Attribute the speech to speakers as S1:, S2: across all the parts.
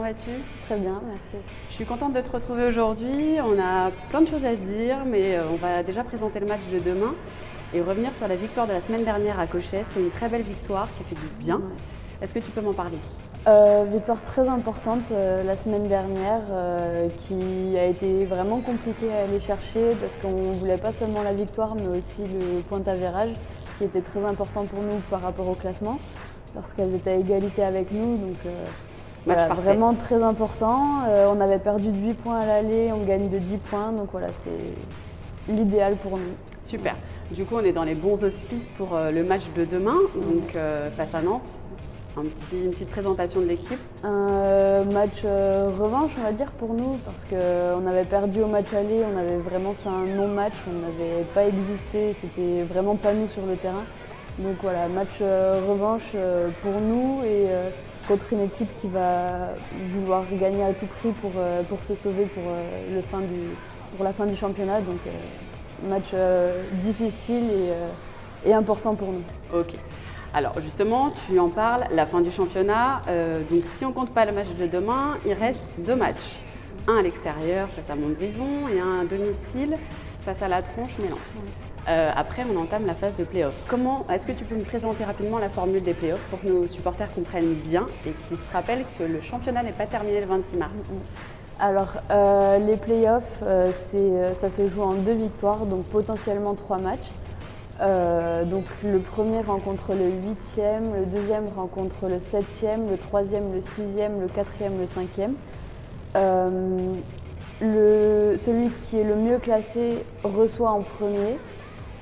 S1: vas-tu?
S2: Très bien, merci.
S1: Je suis contente de te retrouver aujourd'hui. On a plein de choses à se dire, mais on va déjà présenter le match de demain et revenir sur la victoire de la semaine dernière à Cochet. C'était une très belle victoire qui a fait du bien.
S2: Ouais.
S1: Est-ce que tu peux m'en parler?
S2: Victoire très importante la semaine dernière qui a été vraiment compliquée à aller chercher parce qu'on ne voulait pas seulement la victoire mais aussi le point d'avérage qui était très important pour nous par rapport au classement parce qu'elles étaient à égalité avec nous. Donc voilà, vraiment très important. On avait perdu de 8 points à l'aller, on gagne de 10 points. Donc voilà, c'est l'idéal pour nous.
S1: Super. Du coup, on est dans les bons auspices pour le match de demain, donc face à Nantes. Une petite présentation de l'équipe.
S2: Un match revanche, on va dire, pour nous, parce qu'on avait perdu au match aller, on avait vraiment fait un non-match, on n'avait pas existé, c'était vraiment pas nous sur le terrain. Donc voilà, match revanche pour nous et contre une équipe qui va vouloir gagner à tout prix pour se sauver pour la fin du championnat. Donc match difficile et important pour nous.
S1: Ok. Alors justement, tu en parles, la fin du championnat. Donc si on ne compte pas le match de demain, il reste 2 matchs. Un à l'extérieur face à Montbrison et un à domicile face à la Tronche-Mélan. Après, on entame la phase de play-off. Est-ce que tu peux me présenter rapidement la formule des play-offs pour que nos supporters comprennent bien et qu'ils se rappellent que le championnat n'est pas terminé le 26 mars?
S2: Alors, les play-offs, ça se joue en 2 victoires, donc potentiellement 3 matchs. Donc le premier rencontre le 8e, le deuxième rencontre le 7e, le troisième le 6e, le quatrième le 5e. Celui qui est le mieux classé reçoit en premier,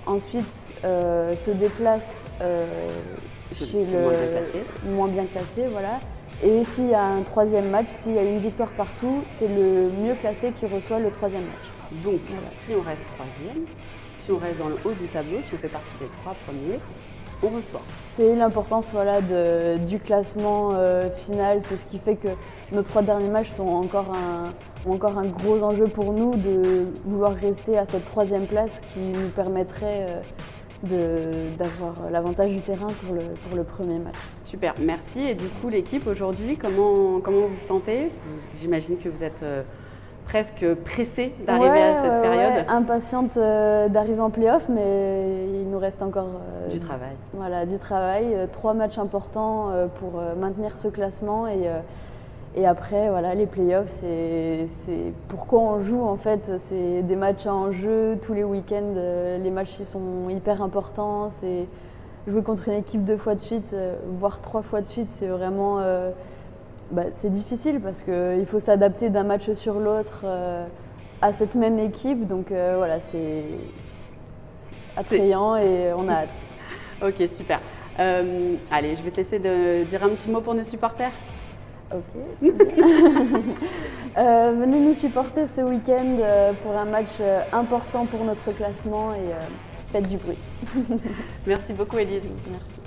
S2: ensuite se déplace chez le moins bien classé. Voilà. Et s'il y a un 3e match, s'il y a une victoire partout, c'est le mieux classé qui reçoit le 3e match.
S1: Donc voilà. Si on reste 3e, si on reste dans le haut du tableau, si on fait partie des 3 premiers, on reçoit.
S2: C'est l'importance du classement final. C'est ce qui fait que nos 3 derniers matchs ont encore un gros enjeu pour nous de vouloir rester à cette 3e place qui nous permettrait d'avoir l'avantage du terrain pour le premier match.
S1: Super, merci. Et du coup, l'équipe aujourd'hui, comment vous vous sentez? J'imagine que vous êtes presque pressée d'arriver à cette période.
S2: Ouais, impatiente d'arriver en play-off, mais il nous reste encore
S1: du travail.
S2: Voilà, du travail. 3 matchs importants pour maintenir ce classement et après, voilà, les play-offs, c'est pourquoi on joue en fait. C'est des matchs en jeu tous les week-ends. Les matchs ils sont hyper importants. C'est jouer contre une équipe 2 fois de suite, voire 3 fois de suite, c'est vraiment c'est difficile parce qu'il faut s'adapter d'un match sur l'autre à cette même équipe. Donc voilà, c'est attrayant et on a hâte.
S1: Ok, super. Allez, je vais te laisser dire un petit mot pour nos supporters.
S2: Ok. Venez nous supporter ce week-end pour un match important pour notre classement et faites du bruit.
S1: Merci beaucoup, Élise.
S2: Merci.